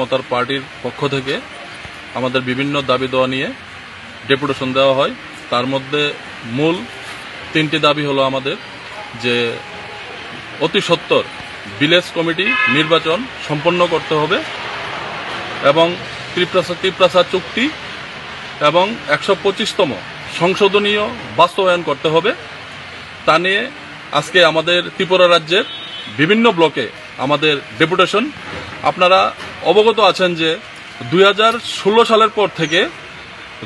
মতার পার্টির পক্ষ থেকে আমাদের বিভিন্ন দাবি দেওয়া নিয়ে ডেপুটেশন দেওয়া হয়। তার মধ্যে মূল 3টি দাবি হলো আমাদের যে অতি সত্বর ভিলেজ কমিটি নির্বাচন সম্পন্ন করতে হবে এবং ত্রিপ্রাসা চুক্তি এবং 125তম সংশোধনীয় বাস্তবায়ন করতে হবে। তা নিয়ে আজকে আমাদের ত্রিপুরা রাজ্যের বিভিন্ন ব্লকে আমাদের ডেপুটেশন। আপনারা অবগত আছেন যে 2016 সালের পর থেকে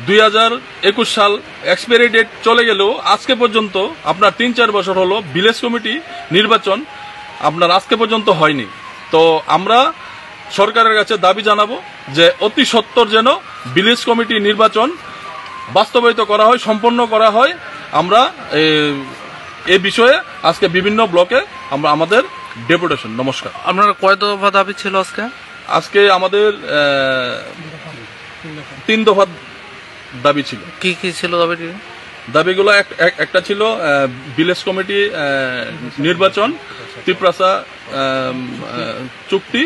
2021 সাল এক্সপায়ারি ডেট চলে গেলেও আজকে পর্যন্ত আপনার 3-4 বছর হলো ভিলেজ কমিটি নির্বাচন আপনার আজকে পর্যন্ত হয়নি। তো আমরা সরকারের কাছে দাবি জানাবো যে অতি সত্বর যেন ভিলেজ কমিটি নির্বাচন বাস্তবায়িত করা হয়, সম্পন্ন করা হয়। আমরা এই বিষয়ে আজকে বিভিন্ন ব্লকে আমরা আমাদের ডেপুটেশন। নমস্কার। আপনার কয় দফা দাবি ছিল আজকে? আজকে আমাদের 3 দফা দাবি ছিল। কি কি ছিল দাবিটি? দাবিগুলো একটা ছিল ভিলেজ কমিটি নির্বাচন, ত্রিপ্রাসা চুক্তি,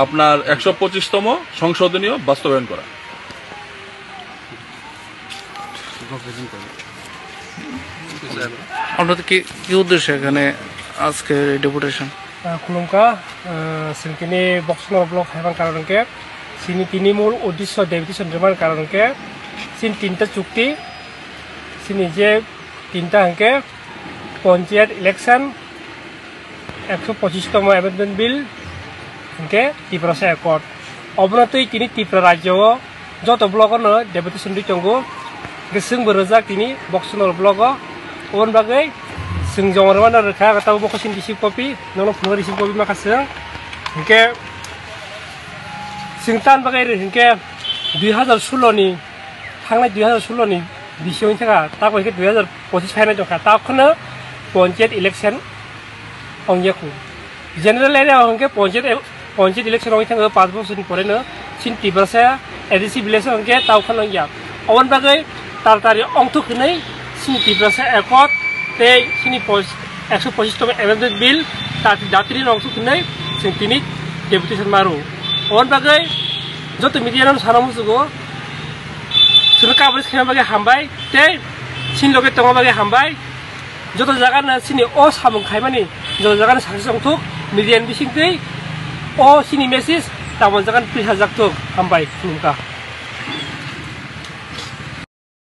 আপনার 125তম সংশোধনীয় বাস্তবায়ন করা। আপনাদের কি উদ্দেশ্য এখানে আজকে ডেপুটেশন? खुलुमका सिंकिनी बक्सनर ब्लक हेबान कारण के सिनी तिनी मूल उद्देश्य डेपुटेशन निर्माण कारण के सिन 3टा चुक्ति सिनी जे 3टा हंके पंचायत इलेक्शन 125तम एमेंडमेंट बिल हंके त्रिपुरा एकॉर्ड अबनतई तिनी त्रिपुरा राज्य जत ब्लक न डेपुटेशन दितंगो गेसों बरोजा तिनी बक्सनर ब्लक ओन बागै जों जमारमान रोखा गाताव माखासे रिसिभ कपि नोंनो फुनो रिसिभ कपि माखासे हिंके जों तान बागै हिंके 2016 नि थांनाय 2016 नि बिसियनि थाखा ताको हिंके 2025 फायनाय दंखा ताखौनो पंचायत इलेक्शन अंगियाखौ जनरल एरिया हिंके पंचायत इलेक्शन अंगि थाङो 5 बोसोरनि परेनो सिन त्रिपुरा एडिसि भिलेज हिंके तावखौनो अंगिया अवन बागै तारतारि अंथुखनै सिन त्रिपुरा एकॉर्ड ते सिनी 125तम एमेंडमेंट बिल दात्री अंश खुनै जों तिनी डेपुटेशन मारू अन बागै जत मिडियानो सानामुजुगो सुनो काबरेज खालाम बागै हामबाय ते सिन लगे तंग बागै हामबाय जत जागानो सिनी अ सामुं खायमानि जत जागानो साक्सेस अंथुक मिडियानि बिसिंदै अ सिनी मेसेज तामन जागानो प्रिसा जाक्तुक हामबाय खुलुमका।